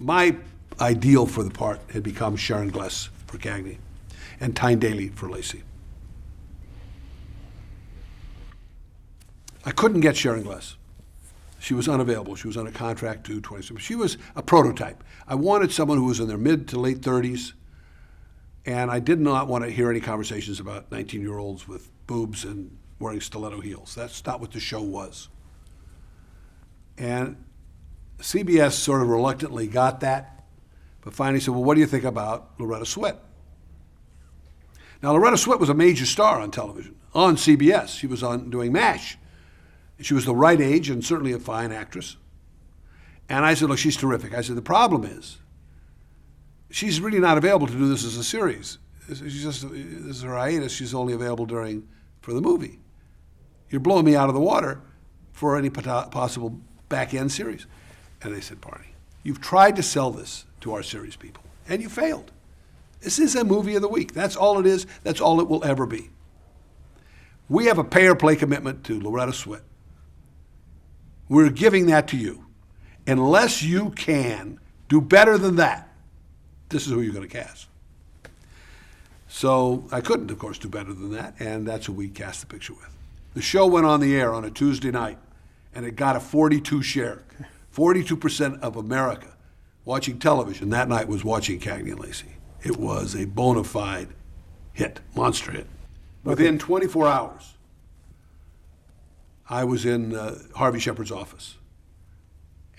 My ideal for the part had become Sharon Gless for Cagney and Tyne Daly for Lacey. I couldn't get Sharon Gless. She was unavailable. She was on a contract to 27. She was a prototype. I wanted someone who was in their mid to late 30s, and I did not want to hear any conversations about 19-year-olds with boobs and wearing stiletto heels. That's not what the show was. And CBS sort of reluctantly got that, but finally said, well, what do you think about Loretta Swit? Now, Loretta Swit was a major star on television, on CBS. She was on doing MASH. She was the right age and certainly a fine actress. And I said, look, she's terrific. I said, the problem is, she's really not available to do this as a series. She's just, this is her hiatus. She's only available for the movie. You're blowing me out of the water for any possible back-end series. And they said, Barney, you've tried to sell this to our series people, and you failed. This is a movie of the week. That's all it is. That's all it will ever be. We have a pay-or-play commitment to Loretta Swit. We're giving that to you. Unless you can do better than that, this is who you're going to cast. So I couldn't, of course, do better than that, and that's who we cast the picture with. The show went on the air on a Tuesday night, and it got a 42 share. 42% of America watching television that night was watching Cagney and Lacey. It was a bona fide hit, monster hit. Within 24 hours, I was in Harvey Shepard's office,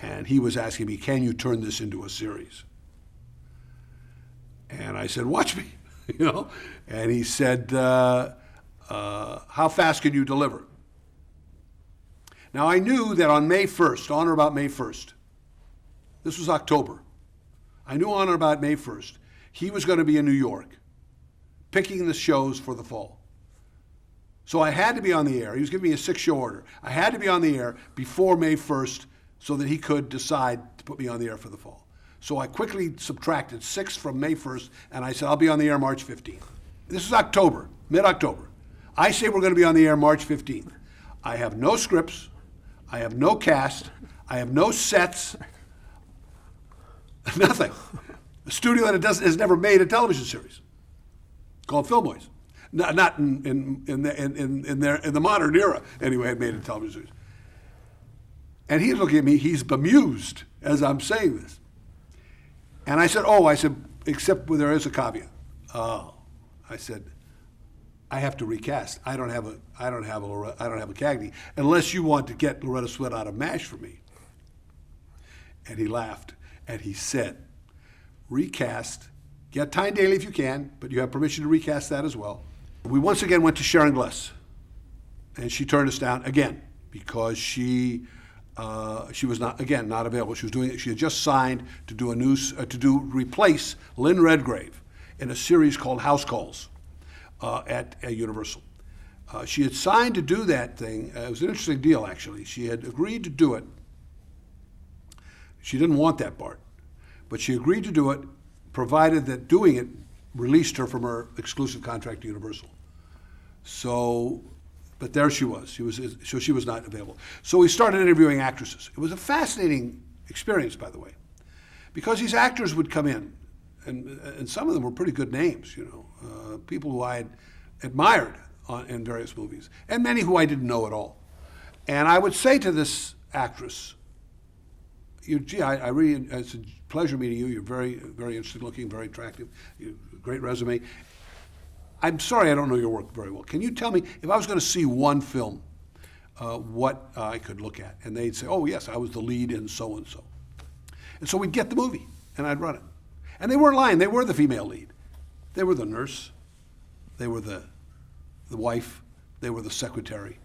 and he was asking me, can you turn this into a series? And I said, watch me, And he said, how fast can you deliver? Now, I knew that on May 1st, on or about May 1st, this was October, I knew on or about May 1st, he was going to be in New York, picking the shows for the fall. So I had to be on the air. He was giving me a 6-show order. I had to be on the air before May 1st so that he could decide to put me on the air for the fall. So I quickly subtracted 6 from May 1st, and I said, I'll be on the air March 15th. This is October, mid-October. I say we're going to be on the air March 15th. I have no scripts. I have no cast. I have no sets. Nothing. A studio that has never made a television series called Filmoids. Not in the modern era, anyway, had made a television series. And he's looking at me, he's bemused as I'm saying this. And I said, except there is a caveat. Oh, I said, I have to recast. I don't have a Cagney unless you want to get Loretta Swit out of MASH for me. And he laughed and he said, recast. Get Tyne Daly if you can, but you have permission to recast that as well. We once again went to Sharon Gless, and she turned us down again because she was not available. She had just signed to replace Lynn Redgrave in a series called House Calls at Universal. She had signed to do that thing. It was an interesting deal, actually. She had agreed to do it. She didn't want that part, but she agreed to do it, provided that doing it released her from her exclusive contract to Universal. So, but there she was. She was not available. So we started interviewing actresses. It was a fascinating experience, by the way, because these actors would come in, and some of them were pretty good names, people who I had admired in various movies, and many who I didn't know at all. And I would say to this actress, it's a pleasure meeting you. You're very, very interesting looking, very attractive, great resume. I'm sorry I don't know your work very well. Can you tell me, if I was going to see one film, what I could look at? And they'd say, oh, yes, I was the lead in so-and-so. And so we'd get the movie, and I'd run it. And they weren't lying. They were the female lead. They were the nurse. They were the wife. They were the secretary.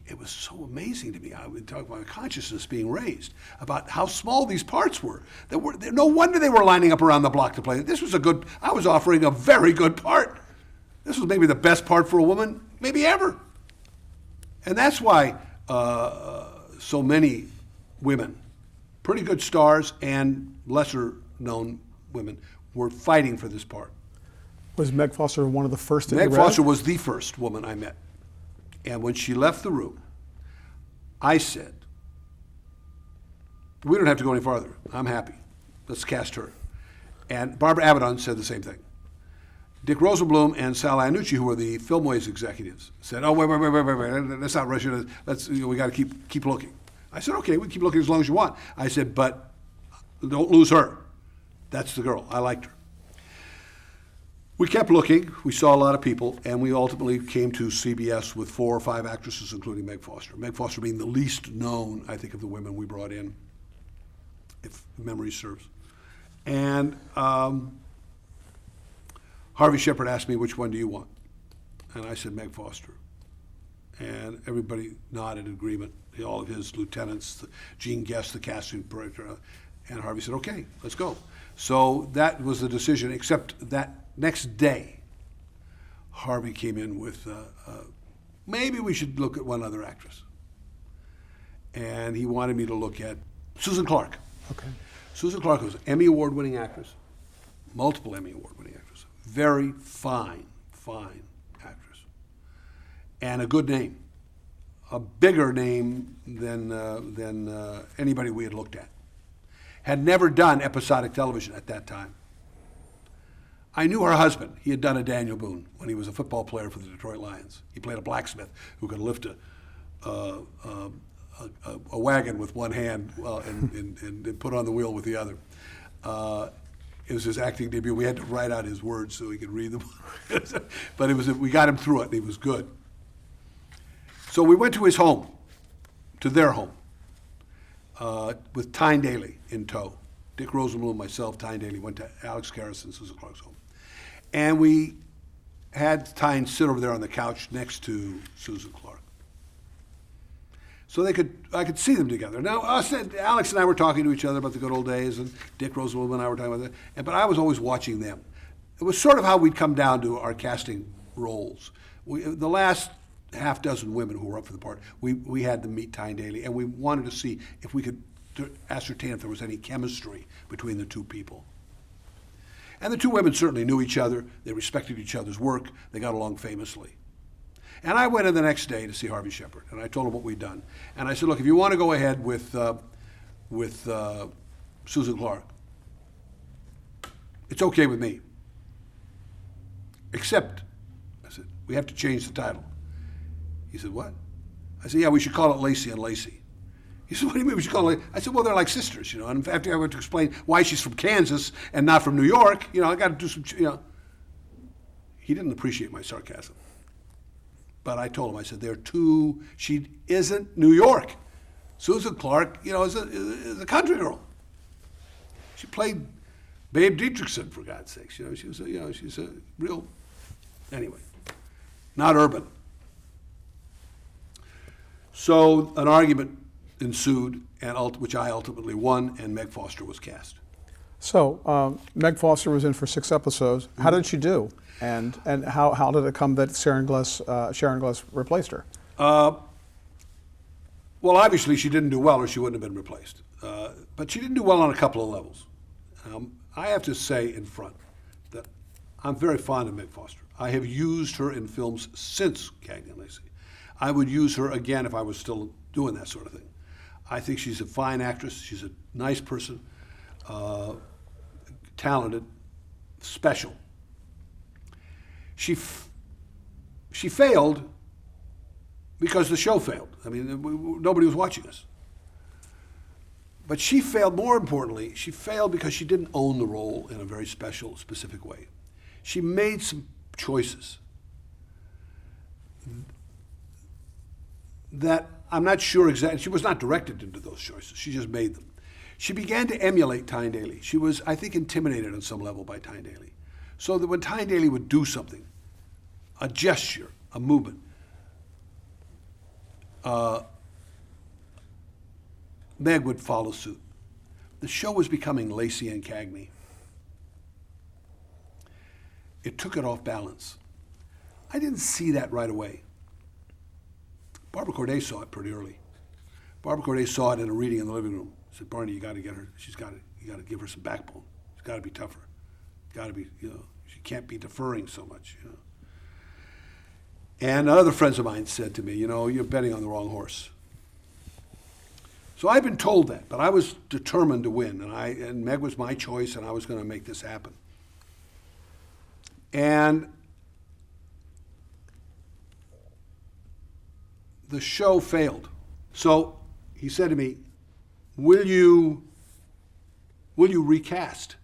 It was so amazing to me. I would talk about my consciousness being raised about how small these parts were. No wonder they were lining up around the block to play it. I was offering a very good part. This was maybe the best part for a woman, maybe ever. And that's why so many women, pretty good stars and lesser known women, were fighting for this part. Was Meg Foster one of the first? Meg Foster was the first woman I met. And when she left the room, I said, We don't have to go any farther. I'm happy. Let's cast her. And Barbara Abaddon said the same thing. Dick Rosenblum and Sal Iannucci, who were the Filmways executives, said, "Oh, wait, let's not rush it. We got to keep looking." I said, "Okay, we keep looking as long as you want." I said, "But don't lose her. That's the girl. I liked her." We kept looking. We saw a lot of people, and we ultimately came to CBS with 4 or 5 actresses, including Meg Foster. Meg Foster being the least known, I think, of the women we brought in, if memory serves. And Harvey Shepard asked me, "Which one do you want?" And I said, "Meg Foster." And everybody nodded in agreement, all of his lieutenants, Gene Guest, the casting director. And Harvey said, "Okay, let's go." So that was the decision, except that next day, Harvey came in with, maybe we should look at one other actress. And he wanted me to look at Susan Clark. Okay. Susan Clark was an Emmy Award-winning actress, multiple Emmy Award-winning actress, very fine actress, and a good name, a bigger name than anybody we had looked at. Had never done episodic television at that time. I knew her husband. He had done a Daniel Boone when he was a football player for the Detroit Lions. He played a blacksmith who could lift a wagon with one hand and put on the wheel with the other. It was his acting debut. We had to write out his words so he could read them. But we got him through it, and he was good. So we went to his home, to their home, with Tyne Daly in tow. Dick Rosenblum, myself, Tyne Daly went to Alex Karras and Susan Clark's home. And we had Tyne sit over there on the couch next to Susan Clark. So I could see them together. Now, Alex and I were talking to each other about the good old days, and Dick Rosenblum and I were talking about that. But I was always watching them. It was sort of how we'd come down to our casting roles. The last half dozen women who were up for the part, we had them meet Tyne Daly, and we wanted to see if we could ascertain if there was any chemistry between the two people. And the two women certainly knew each other. They respected each other's work. They got along famously. And I went in the next day to see Harvey Shepard, and I told him what we'd done. And I said, "Look, if you want to go ahead with Susan Clark, it's okay with me. Except," I said, "we have to change the title." He said, "What?" I said, "Yeah, we should call it Lacey and Lacey." He said, "What do you mean we should call it?" I said, "Well, they're like sisters, And after I went to explain why she's from Kansas and not from New York, I got to do some, He didn't appreciate my sarcasm. But I told him, I said, she isn't New York. Susan Clark, is a country girl. She played Babe Dietrichson, for God's sakes. She's a real, anyway, not urban. So an argument ensued, which I ultimately won, and Meg Foster was cast. So Meg Foster was in for 6 episodes. How did she do? And how did it come that Sharon Gless replaced her? Well, obviously she didn't do well, or she wouldn't have been replaced. But she didn't do well on a couple of levels. I have to say in front that I'm very fond of Meg Foster. I have used her in films since Cagney and Lacey. I would use her again if I was still doing that sort of thing. I think she's a fine actress. She's a nice person, talented, special. She failed because the show failed. I mean, nobody was watching us. But she failed, more importantly, she failed because she didn't own the role in a very special, specific way. She made some choices that I'm not sure exactly, she was not directed into those choices, she just made them. She began to emulate Tyne Daly. She was, I think, intimidated on some level by Tyne Daly. So that when Tyne Daly would do something, a gesture, a movement, Meg would follow suit. The show was becoming Lacey and Cagney. It took it off balance. I didn't see that right away. Barbara Corday saw it pretty early. Barbara Corday saw it in a reading in the living room. Said, "Barney, you got to get her. You got to give her some backbone. She's got to be tougher. Got to be, she can't be deferring so much, And other friends of mine said to me, you're betting on the wrong horse." So I'd been told that, but I was determined to win, and Meg was my choice, and I was going to make this happen. And the show failed. So he said to me, will you recast?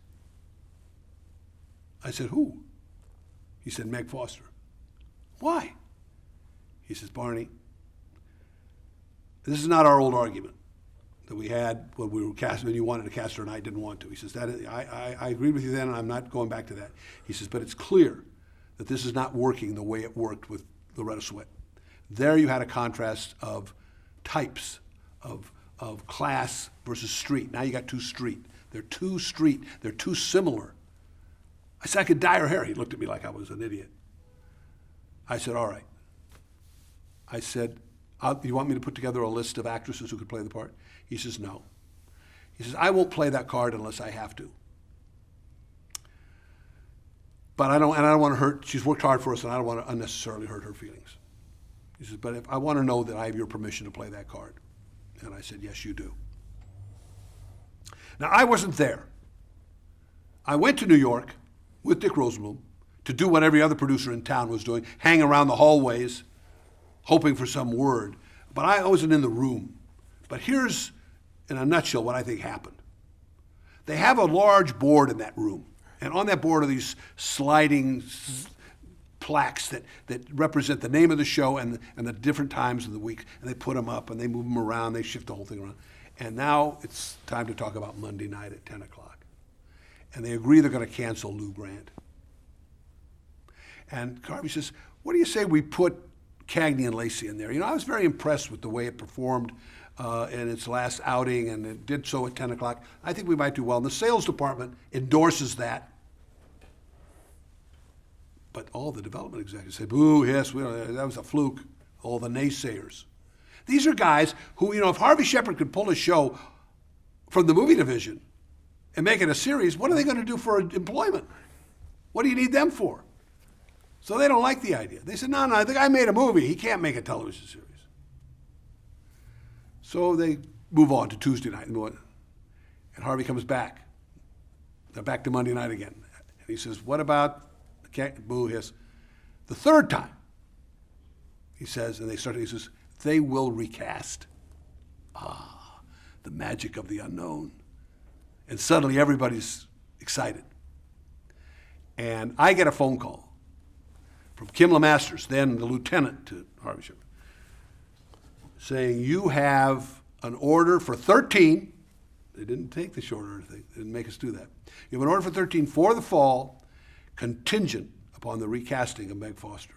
I said, who? He said, Meg Foster. Why? He says, Barney, this is not our old argument that we had when we were casting, when you wanted to cast her and I didn't want to. He says, I agreed with you then, and I'm not going back to that. He says, but it's clear that this is not working the way it worked with Loretta Swit. There you had a contrast of types, of class versus street. Now you got too street. They're too street. They're too similar. I said, I could dye her hair. He looked at me like I was an idiot. I said, all right. I said, you want me to put together a list of actresses who could play the part? He says, no. He says, I won't play that card unless I have to. But I don't want to hurt, she's worked hard for us, and I don't want to unnecessarily hurt her feelings. He says, but if I want to know that I have your permission to play that card. And I said, yes, you do. Now, I wasn't there. I went to New York with Dick Rosenblum to do what every other producer in town was doing, hang around the hallways, hoping for some word. But I wasn't in the room. But here's, in a nutshell, what I think happened. They have a large board in that room. And on that board are these sliding plaques that represent the name of the show and the different times of the week. And they put them up and they move them around. They shift the whole thing around. And now it's time to talk about Monday night at 10 o'clock. And they agree they're going to cancel Lou Grant. And Harvey says, what do you say we put Cagney and Lacey in there? You know, I was very impressed with the way it performed in its last outing, and it did so at 10 o'clock. I think we might do well. And the sales department endorses that. But all the development executives say, boo, yes, that was a fluke. All the naysayers. These are guys who, you know, if Harvey Shepherd could pull a show from the movie division and make it a series, what are they going to do for employment? What do you need them for? So they don't like the idea. They said, no, the guy made a movie. He can't make a television series. So they move on to Tuesday night. And Harvey comes back. They're back to Monday night again. And he says, what about, boo, hiss. The third time, he says, he says, they will recast. Ah, the magic of the unknown. And suddenly everybody's excited. And I get a phone call from Kim LeMasters, then the lieutenant to Harvey Shepherd, saying, you have an order for 13. They didn't take the short order thing. They didn't make us do that. You have an order for 13 for the fall, contingent upon the recasting of Meg Foster.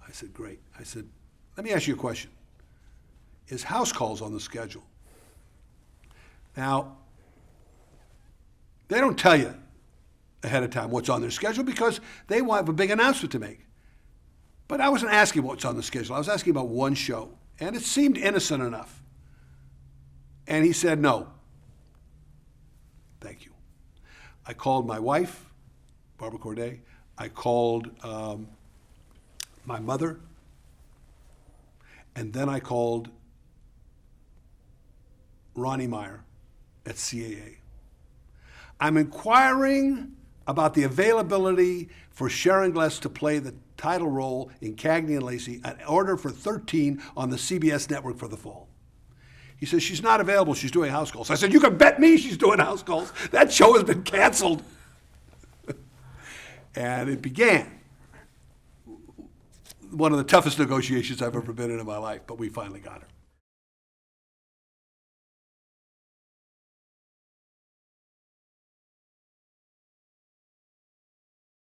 I said, great. I said, let me ask you a question. Is House Calls on the schedule? Now, they don't tell you ahead of time what's on their schedule because they want a big announcement to make. But I wasn't asking what's on the schedule. I was asking about one show, and it seemed innocent enough. And he said, no. Thank you. I called my wife, Barbara Corday. I called my mother. And then I called Ronnie Meyer at CAA. I'm inquiring about the availability for Sharon Gless to play the title role in Cagney and Lacey, an order for 13 on the CBS network for the fall. He says, she's not available, she's doing house calls. I said, you can bet me she's doing house calls. That show has been canceled. And it began one of the toughest negotiations I've ever been in my life, but we finally got her.